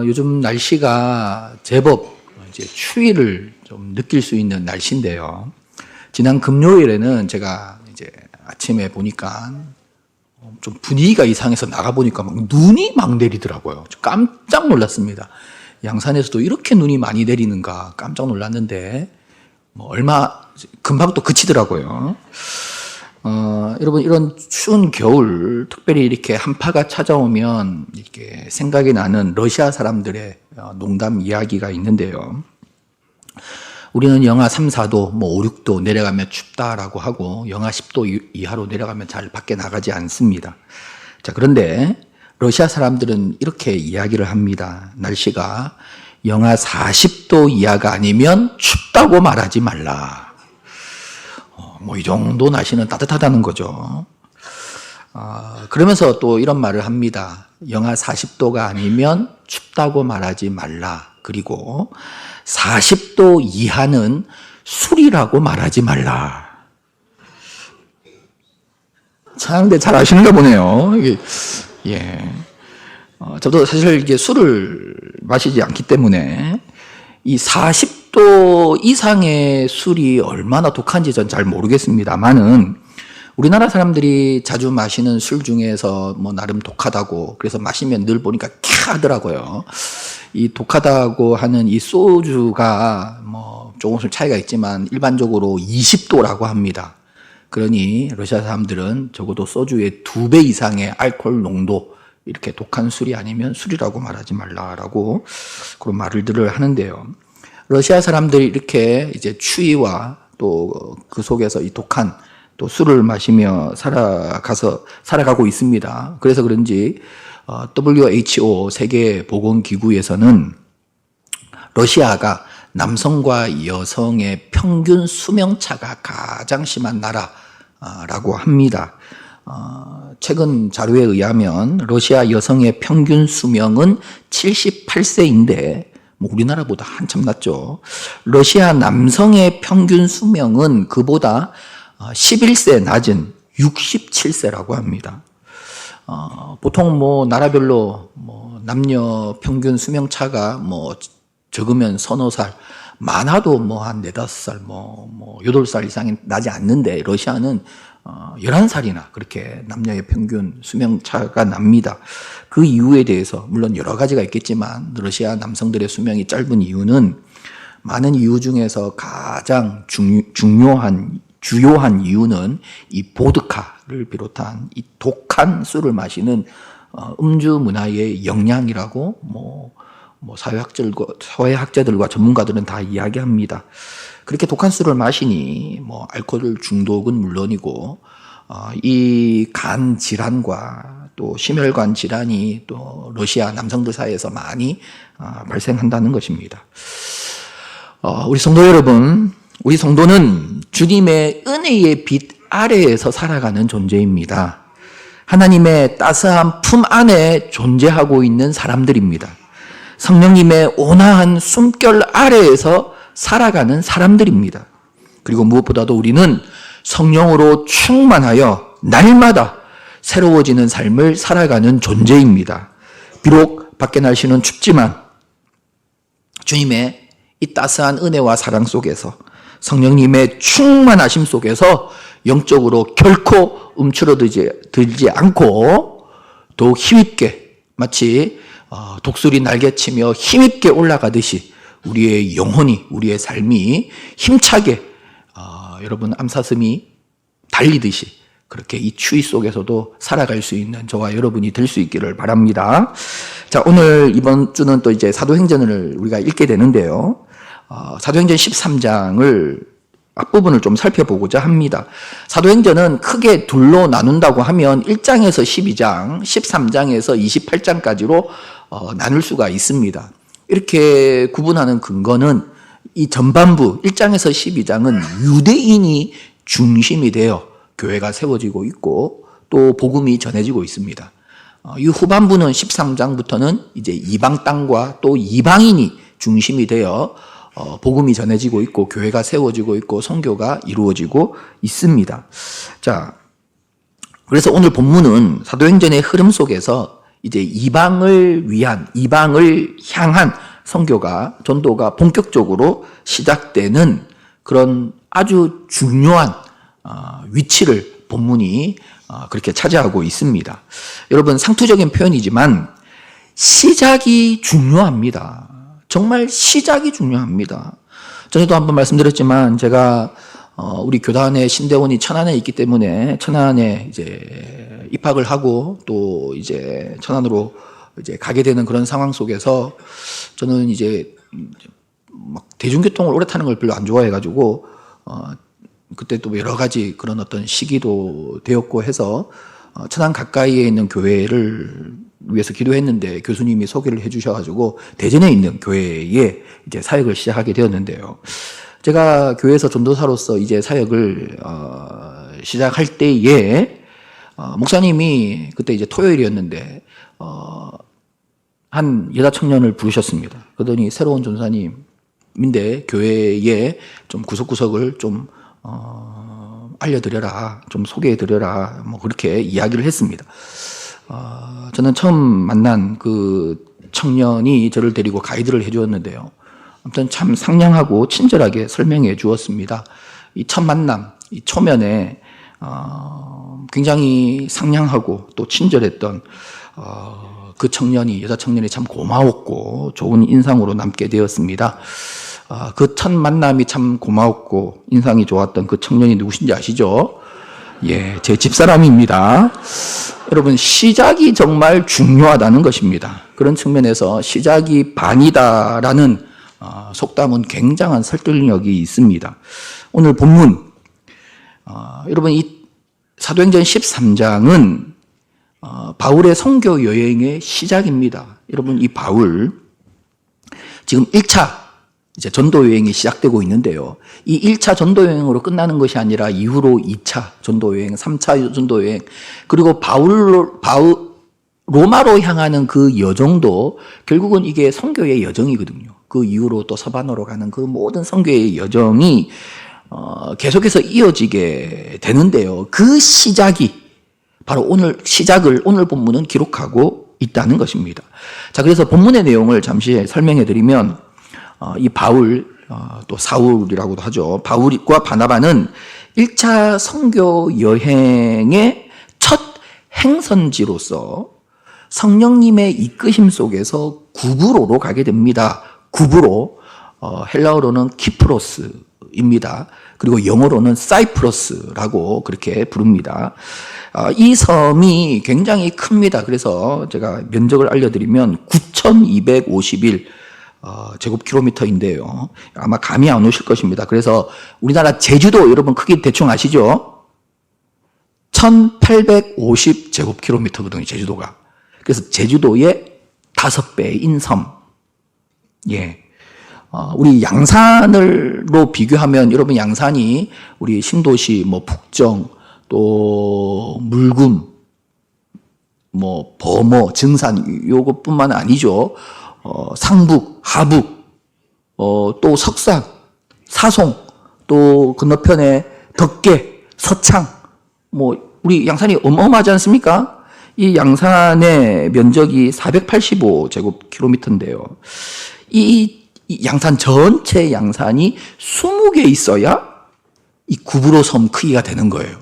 요즘 날씨가 제법 이제 추위를 좀 느낄 수 있는 날씨인데요. 지난 금요일에는 제가 이제 아침에 보니까 좀 분위기가 이상해서 나가보니까 막 눈이 막 내리더라고요. 깜짝 놀랐습니다. 양산에서도 이렇게 눈이 많이 내리는가 깜짝 놀랐는데, 금방 또 그치더라고요. 여러분, 이런 추운 겨울, 특별히 이렇게 한파가 찾아오면 이렇게 생각이 나는 러시아 사람들의 농담 이야기가 있는데요. 우리는 영하 3, 4도, 5, 6도 내려가면 춥다라고 하고 영하 10도 이하로 내려가면 잘 밖에 나가지 않습니다. 자, 그런데 러시아 사람들은 이렇게 이야기를 합니다. 날씨가 영하 40도 이하가 아니면 춥다고 말하지 말라. 이 정도 날씨는 따뜻하다는 거죠. 그러면서 또 이런 말을 합니다. 영하 40도가 아니면 춥다고 말하지 말라. 그리고 40도 이하는 술이라고 말하지 말라. 참, 근데 잘 아시는가 보네요. 저도 사실 이게 술을 마시지 않기 때문에 이 40도 이상의 술이 얼마나 독한지 전 잘 모르겠습니다만은 우리나라 사람들이 자주 마시는 술 중에서 나름 독하다고, 그래서 마시면 늘 보니까 캬 하더라고요. 이 독하다고 하는 이 소주가 조금씩 차이가 있지만 일반적으로 20도라고 합니다. 그러니 러시아 사람들은 적어도 소주의 2배 이상의 알코올 농도, 이렇게 독한 술이 아니면 술이라고 말하지 말라라고 그런 말들을 하는데요. 러시아 사람들이 이렇게 이제 추위와 또 그 속에서 이 독한 또 술을 마시며 살아가고 있습니다. 그래서 그런지 WHO 세계보건기구에서는 러시아가 남성과 여성의 평균 수명차가 가장 심한 나라라고 합니다. 최근 자료에 의하면 러시아 여성의 평균 수명은 78세인데 우리나라보다 한참 낮죠. 러시아 남성의 평균 수명은 그보다 11세 낮은 67세라고 합니다. 보통 나라별로 남녀 평균 수명차가 적으면 서너 살, 많아도 한 4-5살, 8살 이상이 나지 않는데 러시아는 11살이나 그렇게 남녀의 평균 수명차가 납니다. 그 이유에 대해서 물론 여러 가지가 있겠지만 러시아 남성들의 수명이 짧은 이유는 많은 이유 중에서 가장 주요한 이유는 이 보드카를 비롯한 이 독한 술을 마시는 음주 문화의 영향이라고 사회학자들과 전문가들은 다 이야기합니다. 그렇게 독한 술을 마시니 알코올 중독은 물론이고 이 간 질환과 또 심혈관 질환이 또 러시아 남성들 사이에서 많이 발생한다는 것입니다. 우리 성도 여러분, 우리 성도는 주님의 은혜의 빛 아래에서 살아가는 존재입니다. 하나님의 따스한 품 안에 존재하고 있는 사람들입니다. 성령님의 온화한 숨결 아래에서 살아가는 사람들입니다. 그리고 무엇보다도 우리는 성령으로 충만하여 날마다 새로워지는 삶을 살아가는 존재입니다. 비록 밖의 날씨는 춥지만 주님의 이 따스한 은혜와 사랑 속에서, 성령님의 충만하심 속에서 영적으로 결코 움츠러들지 않고 더욱 힘있게, 마치 독수리 날개치며 힘있게 올라가듯이 우리의 영혼이, 우리의 삶이 힘차게 여러분 암사슴이 달리듯이 그렇게 이 추위 속에서도 살아갈 수 있는 저와 여러분이 될 수 있기를 바랍니다. 자, 이번 주는 또 이제 사도행전을 우리가 읽게 되는데요. 사도행전 13장을 앞부분을 좀 살펴보고자 합니다. 사도행전은 크게 둘로 나눈다고 하면 1장에서 12장, 13장에서 28장까지로 나눌 수가 있습니다. 이렇게 구분하는 근거는 이 전반부 1장에서 12장은 유대인이 중심이 되어 교회가 세워지고 있고 또 복음이 전해지고 있습니다. 이 후반부는 13장부터는 이제 이방 땅과 또 이방인이 중심이 되어 복음이 전해지고 있고 교회가 세워지고 있고 선교가 이루어지고 있습니다. 자, 그래서 오늘 본문은 사도행전의 흐름 속에서 이제 이방을 향한 선교가, 전도가 본격적으로 시작되는 그런 아주 중요한 위치를 본문이 그렇게 차지하고 있습니다. 여러분, 상투적인 표현이지만 시작이 중요합니다. 정말 시작이 중요합니다. 전에도 한번 말씀드렸지만 제가 우리 교단의 신대원이 천안에 있기 때문에 천안에 이제 입학을 하고 또 이제 천안으로 이제 가게 되는 그런 상황 속에서 저는 이제 막 대중교통을 오래 타는 걸 별로 안 좋아해가지고 그때 또 여러 가지 그런 어떤 시기도 되었고 해서 천안 가까이에 있는 교회를 위해서 기도했는데 교수님이 소개를 해주셔가지고 대전에 있는 교회에 이제 사역을 시작하게 되었는데요. 제가 교회에서 전도사로서 이제 사역을 시작할 때에 목사님이 그때 이제 토요일이었는데 한 여자 청년을 부르셨습니다. 그러더니 새로운 전사님인데 교회에 좀 구석구석을 좀 알려드려라, 좀 소개해드려라, 뭐 그렇게 이야기를 했습니다. 저는 처음 만난 그 청년이 저를 데리고 가이드를 해주었는데요. 아무튼 참 상냥하고 친절하게 설명해 주었습니다. 이 첫 만남, 이 초면에 굉장히 상냥하고 또 친절했던 그 청년이, 여자 청년이 참 고마웠고 좋은 인상으로 남게 되었습니다. 그 첫 만남이 참 고마웠고 인상이 좋았던 그 청년이 누구신지 아시죠? 예, 제 집사람입니다. 여러분, 시작이 정말 중요하다는 것입니다. 그런 측면에서 시작이 반이다라는 속담은 굉장한 설득력이 있습니다. 오늘 본문, 여러분, 이 사도행전 13장은 바울의 선교 여행의 시작입니다. 여러분, 이 바울 지금 1차 이제 전도 여행이 시작되고 있는데요. 이 1차 전도 여행으로 끝나는 것이 아니라 이후로 2차 전도 여행, 3차 전도 여행, 그리고 로마로 향하는 그 여정도 결국은 이게 선교의 여정이거든요. 그 이후로 또 서반으로 가는 그 모든 선교의 여정이 계속해서 이어지게 되는데요. 그 시작이 바로 시작을 오늘 본문은 기록하고 있다는 것입니다. 자, 그래서 본문의 내용을 잠시 설명해 드리면 이 바울, 또 사울이라고도 하죠. 바울과 바나바는 1차 선교 여행의 첫 행선지로서 성령님의 이끄심 속에서 구브로로 가게 됩니다. 구브로, 헬라어로는 키프로스입니다. 그리고 영어로는 사이프러스라고 그렇게 부릅니다. 이 섬이 굉장히 큽니다. 그래서 제가 면적을 알려드리면 9,251 제곱킬로미터인데요. 아마 감이 안 오실 것입니다. 그래서 우리나라 제주도 여러분 크기 대충 아시죠? 1,850 제곱킬로미터거든요, 제주도가. 그래서 제주도의 5배인 섬. 예. 우리 양산으로 비교하면 여러분 양산이 우리 신도시, 뭐 북정, 또 물금, 뭐 범어, 증산 요것뿐만 아니죠. 상북, 하북, 또 석산, 사송, 또 건너편에 덕계, 서창, 뭐 우리 양산이 어마어마하지 않습니까? 이 양산의 면적이 485제곱킬로미터인데요. 이 양산 전체 양산이 20개 있어야 이 구브로 섬 크기가 되는 거예요.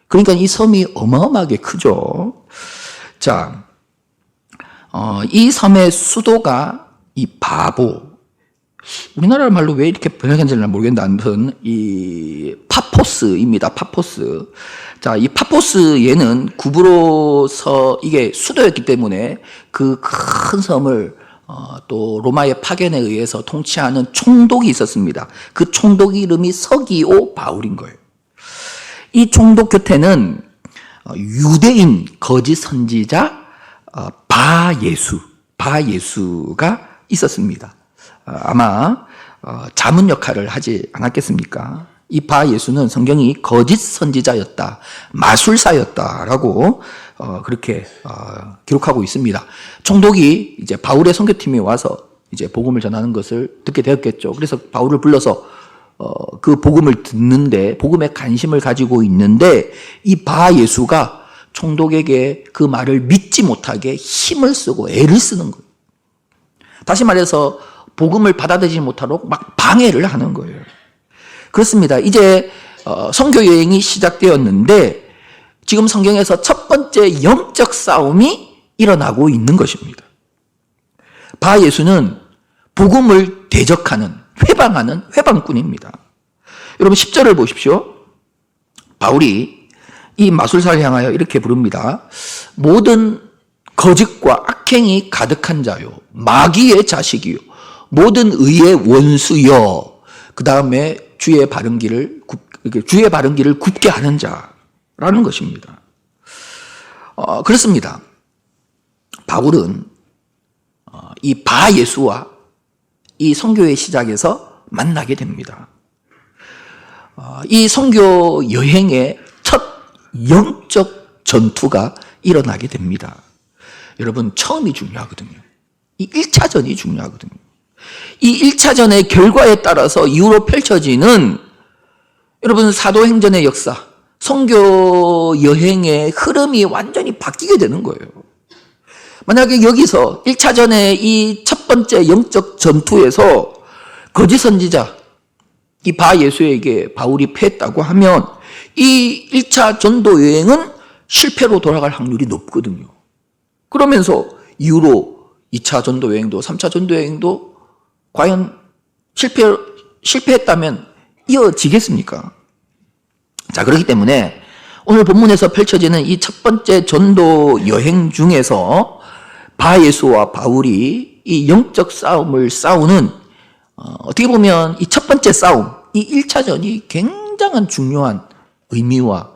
그러니까 이 섬이 어마어마하게 크죠. 자, 이 섬의 수도가 이 바보. 우리나라 말로 왜 이렇게 번역했는지 모르겠는데 아무튼 이 파포스입니다. 파포스. 자, 이 파포스에는 구브로서 이게 수도였기 때문에 그 큰 섬을 또 로마의 파견에 의해서 통치하는 총독이 있었습니다. 그 총독 이름이 서기오 바울인 거예요. 이 총독 곁에는 유대인 거짓 선지자 바예수가 있었습니다. 아마 자문 역할을 하지 않았겠습니까? 이 바예수는 성경이 거짓 선지자였다, 마술사였다라고 그렇게 기록하고 있습니다. 총독이 이제 바울의 선교팀이 와서 이제 복음을 전하는 것을 듣게 되었겠죠. 그래서 바울을 불러서 그 복음을 듣는데 복음에 관심을 가지고 있는데 이 바예수가 총독에게 그 말을 믿지 못하게 힘을 쓰고 애를 쓰는 거예요. 다시 말해서 복음을 받아들이지 못하도록 막 방해를 하는 거예요. 그렇습니다. 이제 선교 여행이 시작되었는데 지금 성경에서 첫 번째 영적 싸움이 일어나고 있는 것입니다. 바 예수는 복음을 대적하는, 회방하는 회방꾼입니다. 여러분 10절을 보십시오. 바울이 이 마술사를 향하여 이렇게 부릅니다. 모든 거짓과 악행이 가득한 자요, 마귀의 자식이요, 모든 의의 원수여, 그 다음에 주의 바른 길을 굽게 하는 자라는 것입니다. 그렇습니다. 바울은 이 바 예수와 이 선교의 시작에서 만나게 됩니다. 이 선교 여행의 첫 영적 전투가 일어나게 됩니다. 여러분, 처음이 중요하거든요. 이 1차전이 중요하거든요. 이 1차전의 결과에 따라서 이후로 펼쳐지는 여러분 사도행전의 역사, 선교 여행의 흐름이 완전히 바뀌게 되는 거예요. 만약에 여기서 1차전의 이 첫 번째 영적 전투에서 거짓 선지자 이 바 예수에게 바울이 패했다고 하면 이 1차 전도 여행은 실패로 돌아갈 확률이 높거든요. 그러면서 이후로 2차 전도 여행도 3차 전도 여행도 과연 실패했다면 이어지겠습니까? 자, 그렇기 때문에 오늘 본문에서 펼쳐지는 이 첫 번째 전도 여행 중에서 바 예수와 바울이 이 영적 싸움을 싸우는 어떻게 보면 이 첫 번째 싸움, 이 1차전이 굉장한 중요한 의미와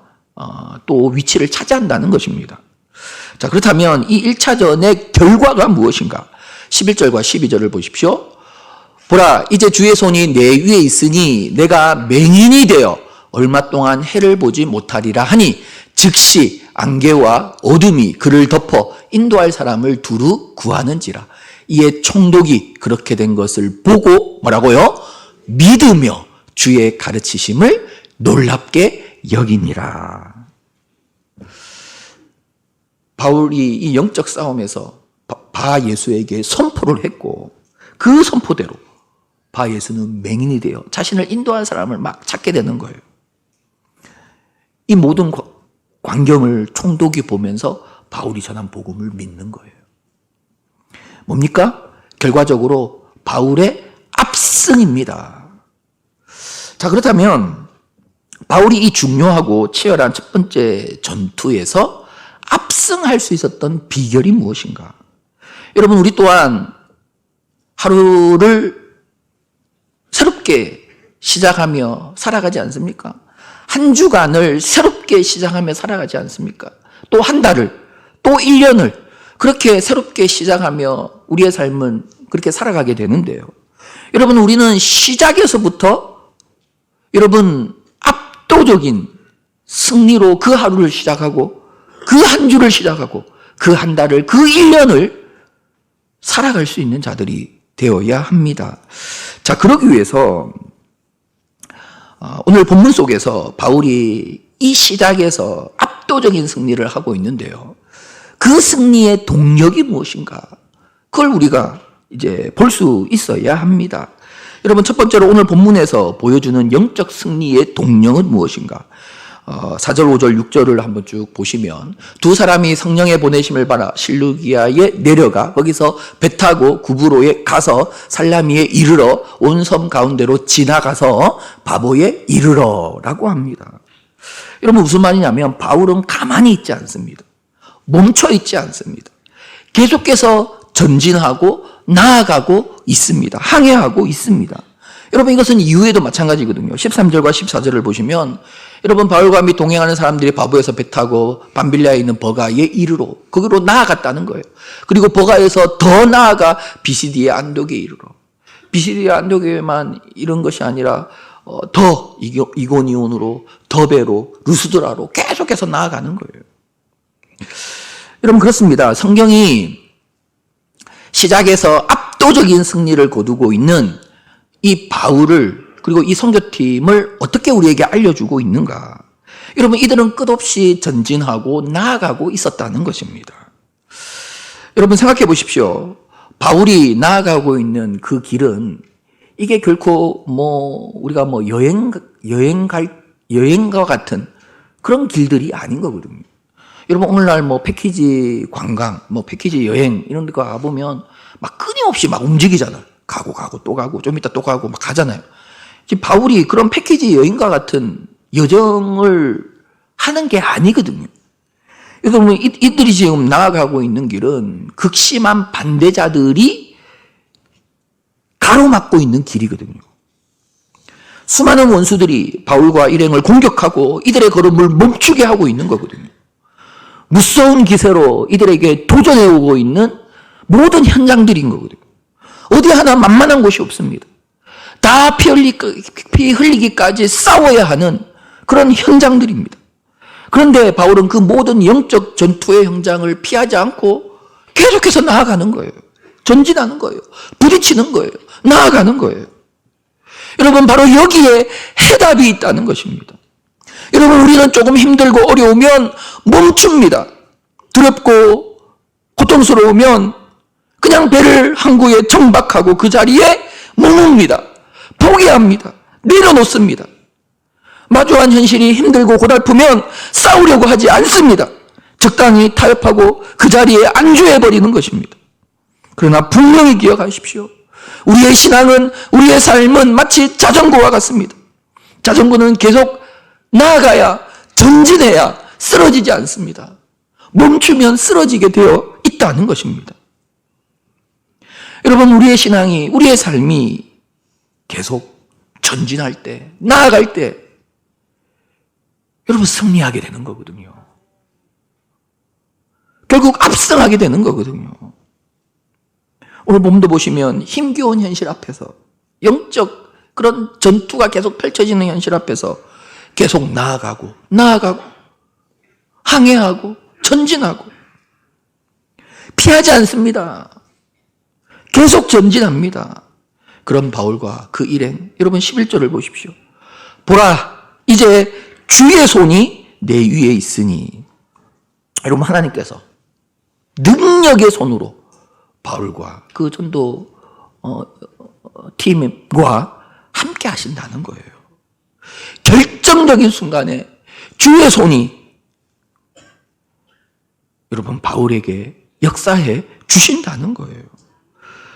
또 위치를 차지한다는 것입니다. 자, 그렇다면 이 1차전의 결과가 무엇인가? 11절과 12절을 보십시오. 보라, 이제 주의 손이 내 위에 있으니 내가 맹인이 되어 얼마 동안 해를 보지 못하리라 하니 즉시 안개와 어둠이 그를 덮어 인도할 사람을 두루 구하는지라. 이에 총독이 그렇게 된 것을 보고 뭐라고요? 믿으며 주의 가르치심을 놀랍게 여기니라. 바울이 이 영적 싸움에서 바 예수에게 선포를 했고 그 선포대로 바 예수는 맹인이 되어 자신을 인도할 사람을 막 찾게 되는 거예요. 이 모든 광경을 총독이 보면서 바울이 전한 복음을 믿는 거예요. 뭡니까? 결과적으로 바울의 압승입니다. 자, 그렇다면 바울이 이 중요하고 치열한 첫 번째 전투에서 압승할 수 있었던 비결이 무엇인가? 여러분, 우리 또한 하루를 새롭게 시작하며 살아가지 않습니까? 한 주간을 새롭게 시작하며 살아가지 않습니까? 또 한 달을, 또 1년을 그렇게 새롭게 시작하며 우리의 삶은 그렇게 살아가게 되는데요. 여러분, 우리는 시작에서부터 여러분 압도적인 승리로 그 하루를 시작하고 그 한 주를 시작하고 그 한 달을, 그 1년을 살아갈 수 있는 자들이 되어야 합니다. 자, 그러기 위해서 오늘 본문 속에서 바울이 이 시작에서 압도적인 승리를 하고 있는데요. 그 승리의 동력이 무엇인가? 그걸 우리가 이제 볼 수 있어야 합니다. 여러분, 첫 번째로 오늘 본문에서 보여주는 영적 승리의 동력은 무엇인가? 4절, 5절, 6절을 한번 쭉 보시면 두 사람이 성령의 보내심을 받아 실루기아에 내려가 거기서 배 타고 구브로에 가서 살라미에 이르러 온 섬 가운데로 지나가서 바보에 이르러라고 합니다. 여러분, 무슨 말이냐면 바울은 가만히 있지 않습니다. 멈춰 있지 않습니다. 계속해서 전진하고 나아가고 있습니다. 항해하고 있습니다. 여러분, 이것은 이후에도 마찬가지거든요. 13절과 14절을 보시면 여러분, 바울과 및 동행하는 사람들이 바보에서 배 타고 밤빌리아에 있는 버가에 이르러 거기로 나아갔다는 거예요. 그리고 버가에서 더 나아가 비시디의 안독에 이르러, 비시디의 안독에만 이런 것이 아니라 더 이고니온으로, 더베로, 루스드라로 계속해서 나아가는 거예요. 여러분, 그렇습니다. 성경이 시작에서 압도적인 승리를 거두고 있는 이 바울을, 그리고 이 선교팀을 어떻게 우리에게 알려주고 있는가? 여러분, 이들은 끝없이 전진하고 나아가고 있었다는 것입니다. 여러분, 생각해 보십시오. 바울이 나아가고 있는 그 길은 이게 결코 우리가 여행과 같은 그런 길들이 아닌 거거든요. 여러분, 오늘날 패키지 관광, 패키지 여행 이런 데 가보면 막 끊임없이 막 움직이잖아요. 가고 또 가고 좀 이따 또 가고 막 가잖아요. 지금 바울이 그런 패키지 여행과 같은 여정을 하는 게 아니거든요. 여러분, 이들이 지금 나아가고 있는 길은 극심한 반대자들이 가로막고 있는 길이거든요. 수많은 원수들이 바울과 일행을 공격하고 이들의 걸음을 멈추게 하고 있는 거거든요. 무서운 기세로 이들에게 도전해 오고 있는 모든 현장들인 거거든요. 어디 하나 만만한 곳이 없습니다. 다 피 흘리기까지 싸워야 하는 그런 현장들입니다. 그런데 바울은 그 모든 영적 전투의 현장을 피하지 않고 계속해서 나아가는 거예요. 전진하는 거예요. 부딪히는 거예요. 나아가는 거예요. 여러분, 바로 여기에 해답이 있다는 것입니다. 여러분, 우리는 조금 힘들고 어려우면 멈춥니다. 두렵고 고통스러우면 그냥 배를 항구에 정박하고 그 자리에 머뭅니다. 포기합니다. 내려놓습니다. 마주한 현실이 힘들고 고달프면 싸우려고 하지 않습니다. 적당히 타협하고 그 자리에 안주해버리는 것입니다. 그러나 분명히 기억하십시오. 우리의 신앙은, 우리의 삶은 마치 자전거와 같습니다. 자전거는 계속 나아가야, 전진해야 쓰러지지 않습니다. 멈추면 쓰러지게 되어 있다는 것입니다. 여러분, 우리의 신앙이, 우리의 삶이 계속 전진할 때, 나아갈 때 여러분 승리하게 되는 거거든요. 결국 압승하게 되는 거거든요. 오늘 본문도 보시면 힘겨운 현실 앞에서, 영적 그런 전투가 계속 펼쳐지는 현실 앞에서 계속 나아가고 항해하고 전진하고 피하지 않습니다. 계속 전진합니다. 그런 바울과 그 일행, 여러분 11절을 보십시오. 보라, 이제 주의 손이 내 위에 있으니. 여러분, 하나님께서 능력의 손으로 바울과 그 전도 팀과 함께 하신다는 거예요. 결정적인 순간에 주의 손이 여러분 바울에게 역사해 주신다는 거예요.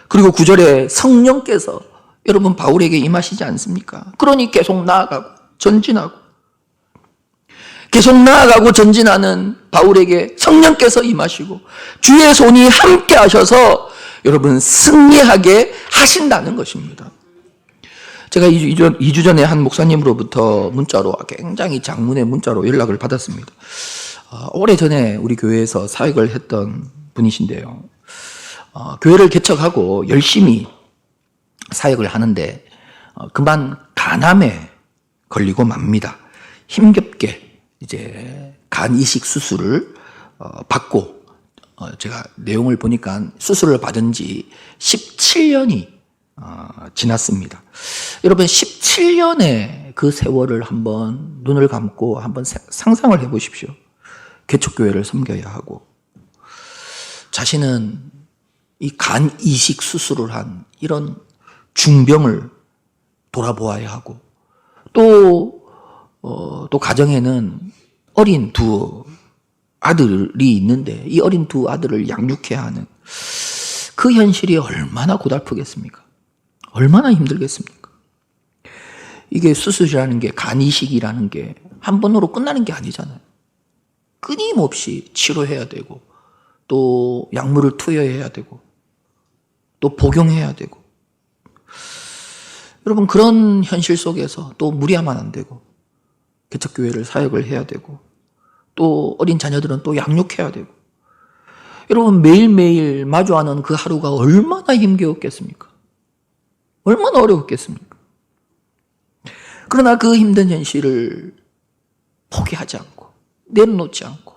그리고 9절에 성령께서 여러분 바울에게 임하시지 않습니까? 그러니 계속 나아가고 전진하고, 계속 나아가고 전진하는 바울에게 성령께서 임하시고 주의 손이 함께 하셔서 여러분 승리하게 하신다는 것입니다. 제가 2주 전에 한 목사님으로부터 문자로, 굉장히 장문의 문자로 연락을 받았습니다. 오래전에 우리 교회에서 사역을 했던 분이신데요. 교회를 개척하고 열심히 사역을 하는데 그만 간암에 걸리고 맙니다. 힘겹게 이제 간 이식 수술을 받고, 제가 내용을 보니까 수술을 받은 지 17년이 지났습니다. 여러분, 17년의 그 세월을 한번 눈을 감고 한번 상상을 해보십시오. 개척교회를 섬겨야 하고, 자신은 이 간 이식 수술을 한 이런 중병을 돌아보아야 하고, 또 가정에는 어린 두 아들이 있는데 이 어린 두 아들을 양육해야 하는 그 현실이 얼마나 고달프겠습니까? 얼마나 힘들겠습니까? 이게 수술이라는 게, 간 이식이라는 게 한 번으로 끝나는 게 아니잖아요. 끊임없이 치료해야 되고, 또 약물을 투여해야 되고, 또 복용해야 되고, 여러분 그런 현실 속에서 또 무리하면 안 되고, 개척교회를 사역을 해야 되고, 또 어린 자녀들은 또 양육해야 되고, 여러분 매일매일 마주하는 그 하루가 얼마나 힘겨웠겠습니까? 얼마나 어려웠겠습니까? 그러나 그 힘든 현실을 포기하지 않고, 내려놓지 않고,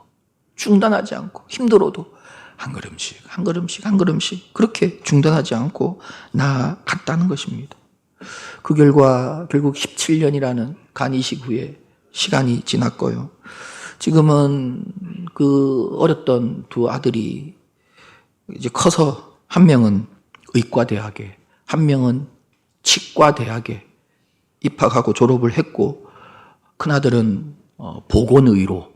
중단하지 않고, 힘들어도 한 걸음씩 한 걸음씩 한 걸음씩 그렇게 중단하지 않고 나아갔다는 것입니다. 그 결과 결국 17년이라는 간 이식 후에 시간이 지났고요. 지금은 그 어렸던 두 아들이 이제 커서 한 명은 의과대학에, 한 명은 치과대학에 입학하고 졸업을 했고, 큰아들은 보건의로,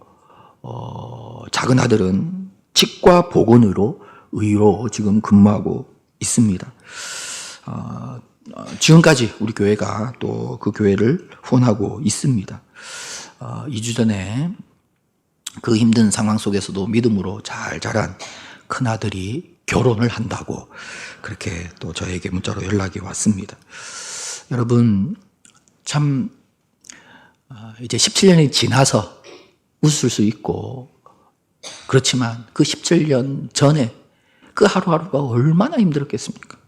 작은 아들은 치과 보건의로 지금 근무하고 있습니다. 지금까지 우리 교회가 또 그 교회를 후원하고 있습니다. 2주 전에 그 힘든 상황 속에서도 믿음으로 잘 자란 큰아들이 결혼을 한다고 그렇게 또 저에게 문자로 연락이 왔습니다. 여러분, 참 이제 17년이 지나서 웃을 수 있고, 그렇지만 그 17년 전에 그 하루하루가 얼마나 힘들었겠습니까?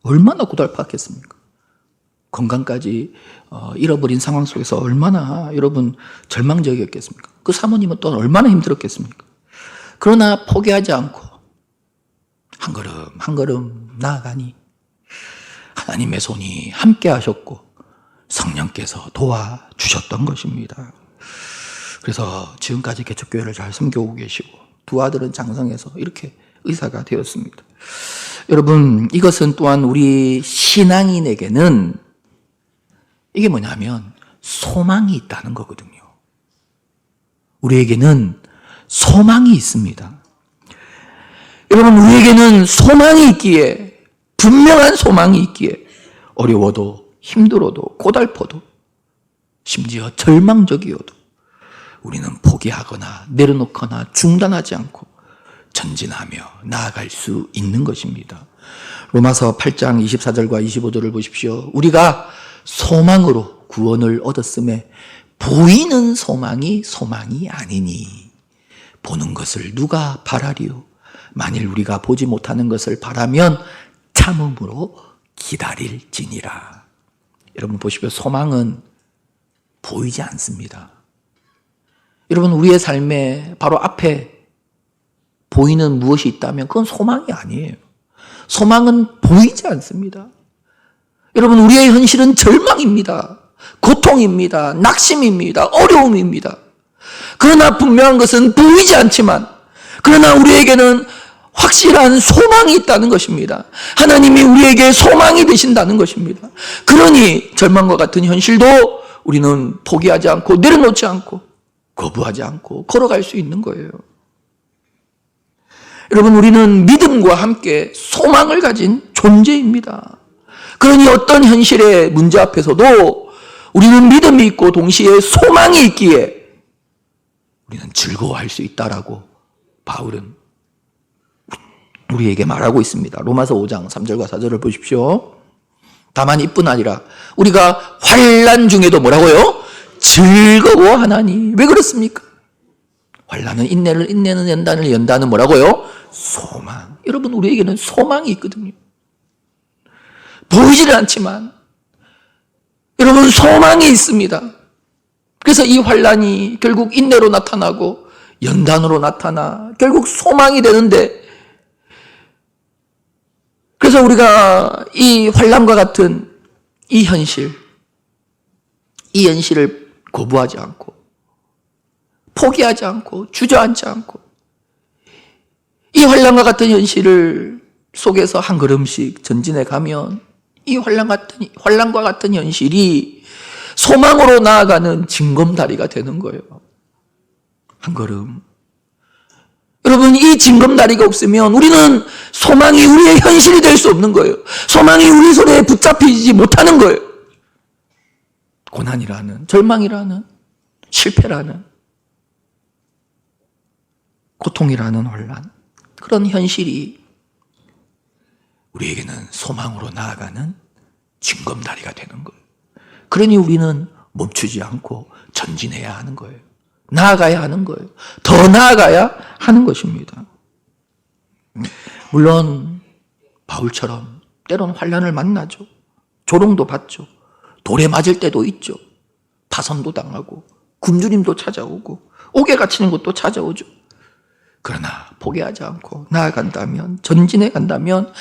얼마나 고달팠겠습니까? 건강까지 잃어버린 상황 속에서 얼마나 여러분 절망적이었겠습니까? 그 사모님은 또 얼마나 힘들었겠습니까? 그러나 포기하지 않고 한 걸음 한 걸음 나아가니 하나님의 손이 함께 하셨고 성령께서 도와주셨던 것입니다. 그래서 지금까지 개척교회를 잘 섬겨오고 계시고 두 아들은 장성해서 이렇게 의사가 되었습니다. 여러분, 이것은 또한 우리 신앙인에게는 이게 뭐냐면 소망이 있다는 거거든요. 우리에게는 소망이 있습니다. 여러분, 우리에게는 소망이 있기에, 분명한 소망이 있기에 어려워도 힘들어도 고달퍼도 심지어 절망적이어도 우리는 포기하거나 내려놓거나 중단하지 않고 전진하며 나아갈 수 있는 것입니다. 로마서 8장 24절과 25절을 보십시오. 우리가 소망으로 구원을 얻었음에 보이는 소망이 소망이 아니니 보는 것을 누가 바라리요? 만일 우리가 보지 못하는 것을 바라면 참음으로 기다릴지니라. 여러분 보십시오. 소망은 보이지 않습니다. 여러분, 우리의 삶에 바로 앞에 보이는 무엇이 있다면 그건 소망이 아니에요. 소망은 보이지 않습니다. 여러분, 우리의 현실은 절망입니다. 고통입니다. 낙심입니다. 어려움입니다. 그러나 분명한 것은 보이지 않지만, 그러나 우리에게는 확실한 소망이 있다는 것입니다. 하나님이 우리에게 소망이 되신다는 것입니다. 그러니 절망과 같은 현실도 우리는 포기하지 않고 내려놓지 않고 거부하지 않고 걸어갈 수 있는 거예요. 여러분, 우리는 믿음과 함께 소망을 가진 존재입니다. 그러니 어떤 현실의 문제 앞에서도 우리는 믿음이 있고 동시에 소망이 있기에 우리는 즐거워할 수 있다라고 바울은 우리에게 말하고 있습니다. 로마서 5장 3절과 4절을 보십시오. 다만 이뿐 아니라 우리가 환난 중에도 뭐라고요? 즐거워하나니. 왜 그렇습니까? 환난은 인내를, 인내는 연단을, 연단은 뭐라고요? 소망. 여러분, 우리에게는 소망이 있거든요. 보이지는 않지만 여러분, 소망이 있습니다. 그래서 이 환난이 결국 인내로 나타나고 연단으로 나타나 결국 소망이 되는데, 그래서 우리가 이 환난과 같은 이 현실을 거부하지 않고 포기하지 않고 주저앉지 않고 이 환난과 같은 현실을 속에서 한 걸음씩 전진해 가면 이 환난과 같은 현실이 소망으로 나아가는 징검다리가 되는 거예요. 한 걸음. 여러분, 이 징검다리가 없으면 우리는 소망이 우리의 현실이 될 수 없는 거예요. 소망이 우리 손에 붙잡히지 못하는 거예요. 고난이라는, 절망이라는, 실패라는, 고통이라는 혼란, 그런 현실이 우리에게는 소망으로 나아가는 징검다리가 되는 거예요. 그러니 우리는 멈추지 않고 전진해야 하는 거예요. 나아가야 하는 거예요. 더 나아가야 하는 것입니다. 물론 바울처럼 때로는 환난을 만나죠. 조롱도 받죠. 돌에 맞을 때도 있죠. 파선도 당하고 굶주림도 찾아오고 옥에 갇히는 것도 찾아오죠. 그러나 포기하지 않고 나아간다면, 전진해 간다면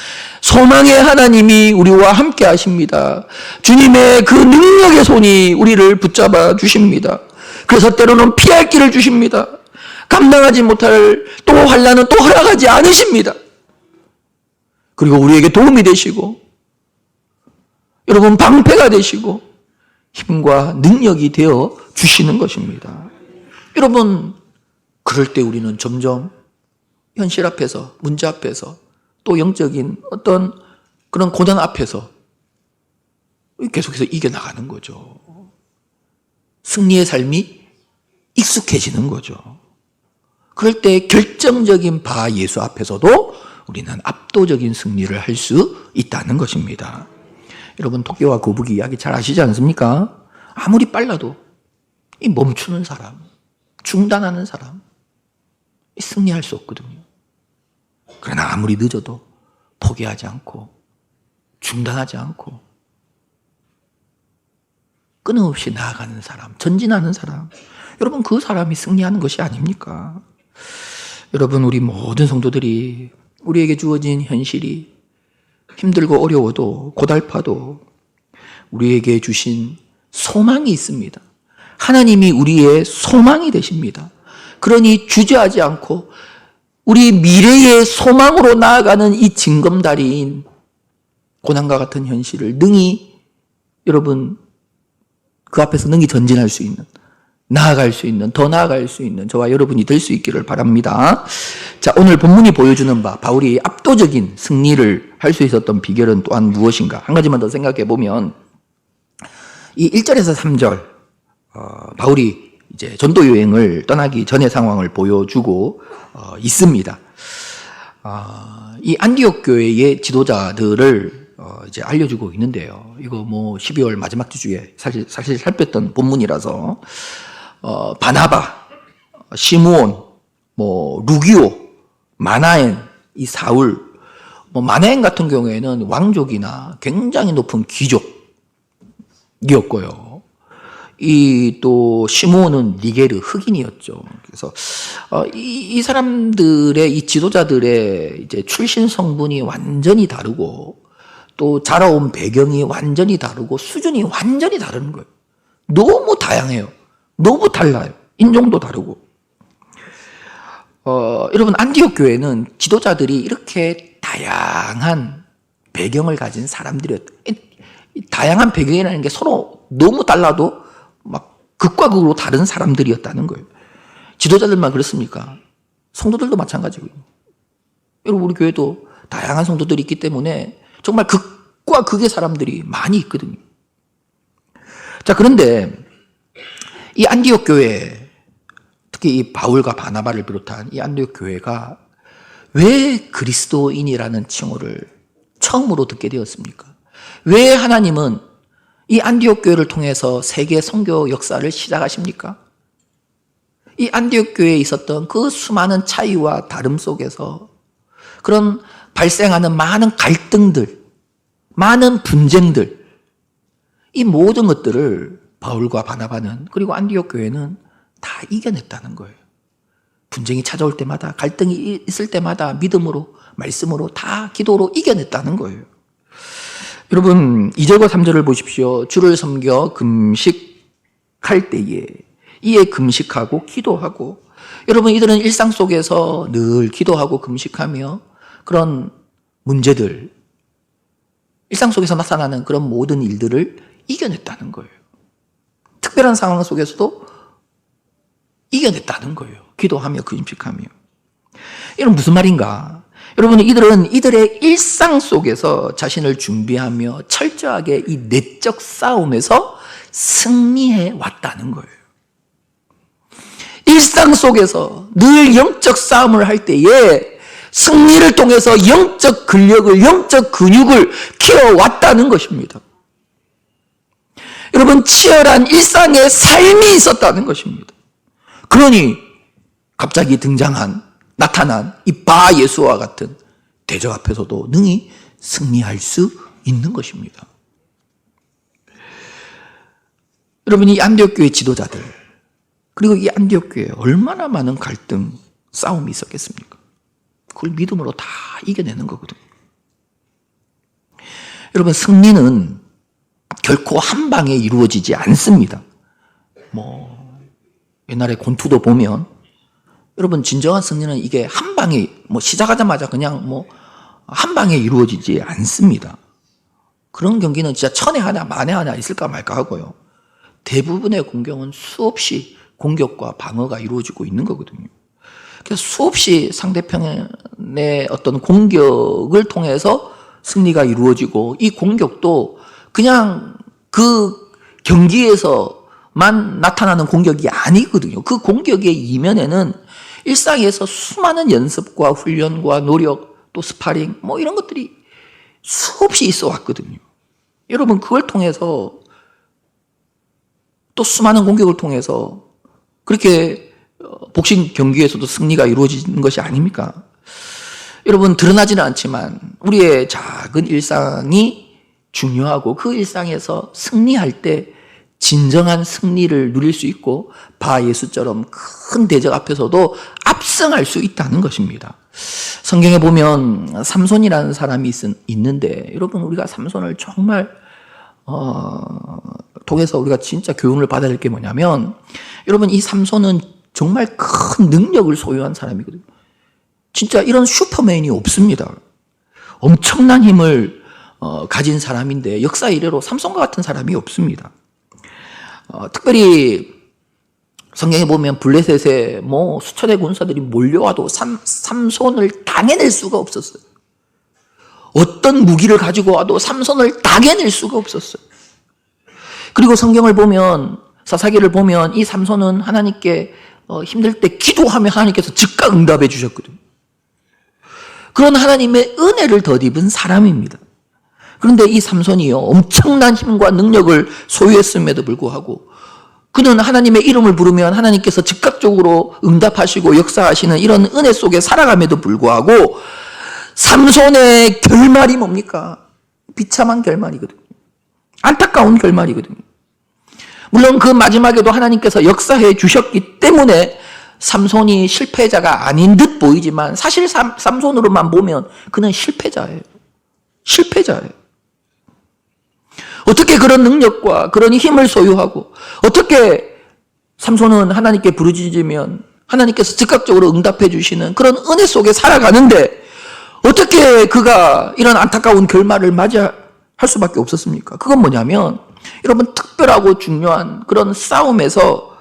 소망의 하나님이 우리와 함께 하십니다. 주님의 그 능력의 손이 우리를 붙잡아 주십니다. 그래서 때로는 피할 길을 주십니다. 감당하지 못할 또 환난은 또 허락하지 않으십니다. 그리고 우리에게 도움이 되시고, 여러분 방패가 되시고 힘과 능력이 되어 주시는 것입니다. 여러분, 그럴 때 우리는 점점 현실 앞에서, 문제 앞에서, 또 영적인 어떤 그런 고난 앞에서 계속해서 이겨나가는 거죠. 승리의 삶이 익숙해지는 거죠. 그럴 때 결정적인 바 예수 앞에서도 우리는 압도적인 승리를 할 수 있다는 것입니다. 여러분, 토끼와 거북이 이야기 잘 아시지 않습니까? 아무리 빨라도 이 멈추는 사람, 중단하는 사람, 승리할 수 없거든요. 그러나 아무리 늦어도 포기하지 않고 중단하지 않고 끊임없이 나아가는 사람, 전진하는 사람, 여러분 그 사람이 승리하는 것이 아닙니까? 여러분, 우리 모든 성도들이 우리에게 주어진 현실이 힘들고 어려워도 고달파도 우리에게 주신 소망이 있습니다. 하나님이 우리의 소망이 되십니다. 그러니 주저하지 않고 우리 미래의 소망으로 나아가는 이 징검다리인 고난과 같은 현실을 능히, 여러분 그 앞에서 능히 전진할 수 있는, 나아갈 수 있는, 더 나아갈 수 있는 저와 여러분이 될 수 있기를 바랍니다. 자, 오늘 본문이 보여주는 바, 바울이 압도적인 승리를 할 수 있었던 비결은 또한 무엇인가? 한 가지만 더 생각해 보면, 이 1절에서 3절, 바울이 이제 전도 여행을 떠나기 전의 상황을 보여주고 있습니다. 이 안디옥 교회의 지도자들을 이제 알려주고 있는데요. 이거 뭐 12월 마지막 주에 사실 살폈던 본문이라서, 바나바, 시므온, 뭐 루기오, 마나엔, 이 사울, 뭐 마나엔 같은 경우에는 왕족이나 굉장히 높은 귀족이었고요. 이 또 시므온은 니게르, 흑인이었죠. 그래서 이 사람들의, 이 지도자들의 이제 출신 성분이 완전히 다르고, 또 자라온 배경이 완전히 다르고, 수준이 완전히 다른 거예요. 너무 다양해요. 너무 달라요. 인종도 다르고. 여러분, 안디옥 교회는 지도자들이 이렇게 다양한 배경을 가진 사람들이었다. 다양한 배경이라는 게 서로 너무 달라도 막 극과 극으로 다른 사람들이었다는 거예요. 지도자들만 그렇습니까? 성도들도 마찬가지고요. 여러분, 우리 교회도 다양한 성도들이 있기 때문에 정말 극과 극의 사람들이 많이 있거든요. 자, 그런데 이 안디옥 교회, 특히 이 바울과 바나바를 비롯한 이 안디옥 교회가 왜 그리스도인이라는 칭호를 처음으로 듣게 되었습니까? 왜 하나님은 이 안디옥 교회를 통해서 세계 선교 역사를 시작하십니까? 이 안디옥 교회에 있었던 그 수많은 차이와 다름 속에서 그런 발생하는 많은 갈등들, 많은 분쟁들, 이 모든 것들을 바울과 바나바는, 그리고 안디옥 교회는 다 이겨냈다는 거예요. 분쟁이 찾아올 때마다, 갈등이 있을 때마다 믿음으로, 말씀으로, 다 기도로 이겨냈다는 거예요. 여러분, 2절과 3절을 보십시오. 주를 섬겨 금식할 때에 이에 금식하고 기도하고, 여러분, 이들은 일상 속에서 늘 기도하고 금식하며 그런 문제들, 일상 속에서 나타나는 그런 모든 일들을 이겨냈다는 거예요. 특별한 상황 속에서도 이겨냈다는 거예요. 기도하며 금식하며. 이건 무슨 말인가? 여러분, 이들은 이들의 일상 속에서 자신을 준비하며 철저하게 이 내적 싸움에서 승리해 왔다는 거예요. 일상 속에서 늘 영적 싸움을 할 때에 승리를 통해서 영적 근력을, 영적 근육을 키워왔다는 것입니다. 여러분, 치열한 일상의 삶이 있었다는 것입니다. 그러니 갑자기 나타난 이 바 예수와 같은 대적 앞에서도 능히 승리할 수 있는 것입니다. 여러분, 이 안디옥 교회 지도자들, 그리고 이 안디옥 교회에 얼마나 많은 갈등, 싸움이 있었겠습니까? 그걸 믿음으로 다 이겨내는 거거든요. 여러분, 승리는 결코 한 방에 이루어지지 않습니다. 옛날에 권투도 보면, 여러분, 진정한 승리는 이게 한 방에, 시작하자마자 그냥 한 방에 이루어지지 않습니다. 그런 경기는 진짜 천에 하나, 만에 하나 있을까 말까 하고요. 대부분의 공격은 수없이 공격과 방어가 이루어지고 있는 거거든요. 그래서 수없이 상대편의 어떤 공격을 통해서 승리가 이루어지고, 이 공격도 그냥 그 경기에서만 나타나는 공격이 아니거든요. 그 공격의 이면에는 일상에서 수많은 연습과 훈련과 노력, 또 스파링, 이런 것들이 수없이 있어 왔거든요. 여러분, 그걸 통해서 또 수많은 공격을 통해서 그렇게 복싱 경기에서도 승리가 이루어지는 것이 아닙니까? 여러분, 드러나지는 않지만 우리의 작은 일상이 중요하고, 그 일상에서 승리할 때 진정한 승리를 누릴 수 있고, 바 예수처럼 큰 대적 앞에서도 압승할 수 있다는 것입니다. 성경에 보면 삼손이라는 사람이 있는데, 여러분, 우리가 삼손을 정말 통해서 우리가 진짜 교훈을 받아야 될 게 뭐냐면, 여러분, 이 삼손은 정말 큰 능력을 소유한 사람이거든요. 진짜 이런 슈퍼맨이 없습니다. 엄청난 힘을 가진 사람인데, 역사 이래로 삼손과 같은 사람이 없습니다. 특별히 성경에 보면 블레셋에 수천의 군사들이 몰려와도 삼손을 당해낼 수가 없었어요. 어떤 무기를 가지고 와도 삼손을 당해낼 수가 없었어요. 그리고 성경을 보면, 사사기를 보면 이 삼손은 하나님께 힘들 때 기도하면 하나님께서 즉각 응답해 주셨거든요. 그런 하나님의 은혜를 덧입은 사람입니다. 그런데 이 삼손이요, 엄청난 힘과 능력을 소유했음에도 불구하고, 그는 하나님의 이름을 부르면 하나님께서 즉각적으로 응답하시고 역사하시는 이런 은혜 속에 살아감에도 불구하고, 삼손의 결말이 뭡니까? 비참한 결말이거든요. 안타까운 결말이거든요. 물론 그 마지막에도 하나님께서 역사해 주셨기 때문에 삼손이 실패자가 아닌 듯 보이지만, 사실 삼손으로만 보면 그는 실패자예요. 실패자예요. 어떻게 그런 능력과 그런 힘을 소유하고, 어떻게 삼손은 하나님께 부르짖으면 하나님께서 즉각적으로 응답해 주시는 그런 은혜 속에 살아가는데, 어떻게 그가 이런 안타까운 결말을 맞이할 수밖에 없었습니까? 그건 뭐냐면, 여러분, 특별하고 중요한 그런 싸움에서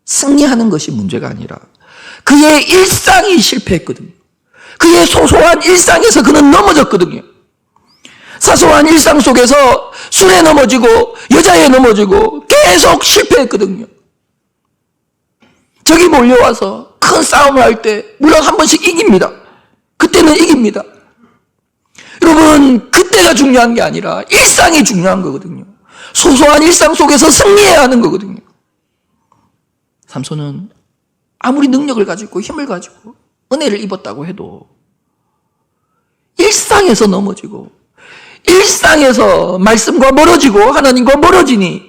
승리하는 것이 문제가 아니라 그의 일상이 실패했거든요. 그의 소소한 일상에서 그는 넘어졌거든요. 사소한 일상 속에서 술에 넘어지고 여자에 넘어지고 계속 실패했거든요. 적이 몰려와서 큰 싸움을 할 때 물론 한 번씩 이깁니다. 그때는 이깁니다. 여러분, 그때가 중요한 게 아니라 일상이 중요한 거거든요. 소소한 일상 속에서 승리해야 하는 거거든요. 삼손은 아무리 능력을 가지고 힘을 가지고 은혜를 입었다고 해도 일상에서 넘어지고, 일상에서 말씀과 멀어지고 하나님과 멀어지니,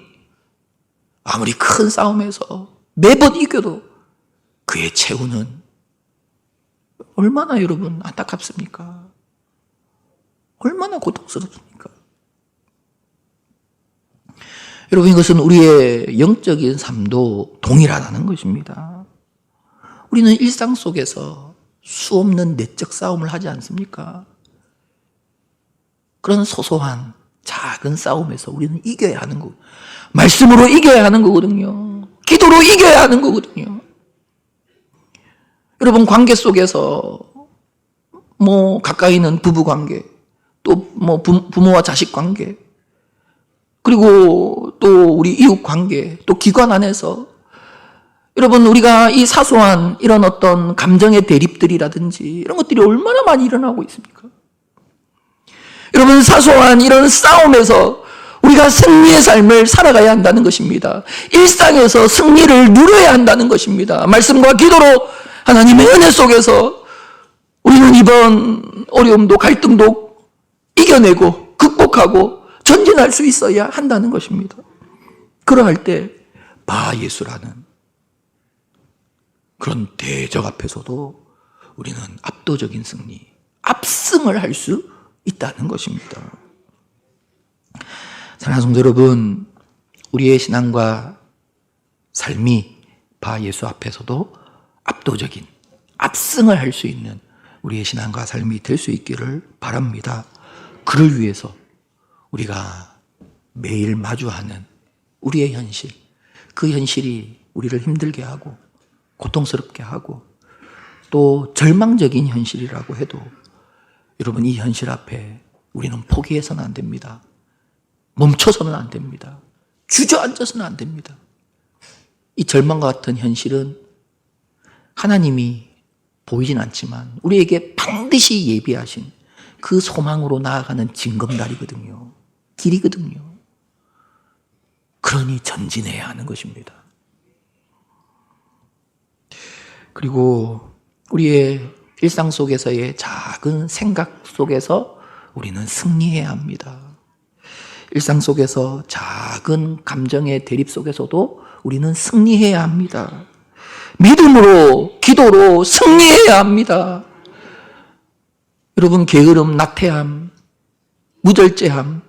아무리 큰 싸움에서 매번 이겨도 그의 최후는 얼마나 여러분 안타깝습니까? 얼마나 고통스럽습니까? 여러분, 이것은 우리의 영적인 삶도 동일하다는 것입니다. 우리는 일상 속에서 수없는 내적 싸움을 하지 않습니까? 그런 소소한 작은 싸움에서 우리는 이겨야 하는 거, 말씀으로 이겨야 하는 거거든요. 기도로 이겨야 하는 거거든요. 여러분, 관계 속에서 가까이 있는 부부 관계, 또 부모와 자식 관계, 그리고 또 우리 이웃 관계, 또 기관 안에서, 여러분, 우리가 이 사소한 이런 어떤 감정의 대립들이라든지 이런 것들이 얼마나 많이 일어나고 있습니까? 여러분, 사소한 이런 싸움에서 우리가 승리의 삶을 살아가야 한다는 것입니다. 일상에서 승리를 누려야 한다는 것입니다. 말씀과 기도로 하나님의 은혜 속에서 우리는 이번 어려움도 갈등도 이겨내고 극복하고 전진할 수 있어야 한다는 것입니다. 그러할 때 바 예수라는 그런 대적 앞에서도 우리는 압도적인 승리, 압승을 할 수 있다는 것입니다. 사랑하는 성도 여러분, 우리의 신앙과 삶이 바 예수 앞에서도 압도적인 압승을 할 수 있는 우리의 신앙과 삶이 될 수 있기를 바랍니다. 그를 위해서 우리가 매일 마주하는 우리의 현실, 그 현실이 우리를 힘들게 하고 고통스럽게 하고 또 절망적인 현실이라고 해도 여러분, 이 현실 앞에 우리는 포기해서는 안 됩니다. 멈춰서는 안 됩니다. 주저앉아서는 안 됩니다. 이 절망과 같은 현실은 하나님이 보이진 않지만 우리에게 반드시 예비하신 그 소망으로 나아가는 징검다리거든요. 길이거든요. 그러니 전진해야 하는 것입니다. 그리고 우리의 일상 속에서의 작은 생각 속에서 우리는 승리해야 합니다. 일상 속에서 작은 감정의 대립 속에서도 우리는 승리해야 합니다. 믿음으로, 기도로 승리해야 합니다. 여러분, 게으름, 나태함, 무절제함,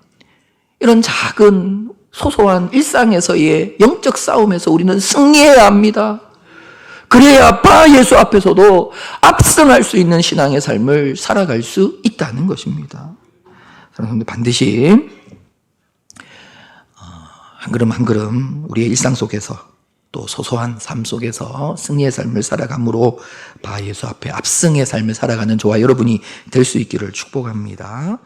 이런 작은 소소한 일상에서의 영적 싸움에서 우리는 승리해야 합니다. 그래야 바 예수 앞에서도 압승할 수 있는 신앙의 삶을 살아갈 수 있다는 것입니다. 여러분들 반드시 한 걸음 한 걸음 우리의 일상 속에서 또 소소한 삶 속에서 승리의 삶을 살아감으로 바 예수 앞에 압승의 삶을 살아가는 저와 여러분이 될 수 있기를 축복합니다.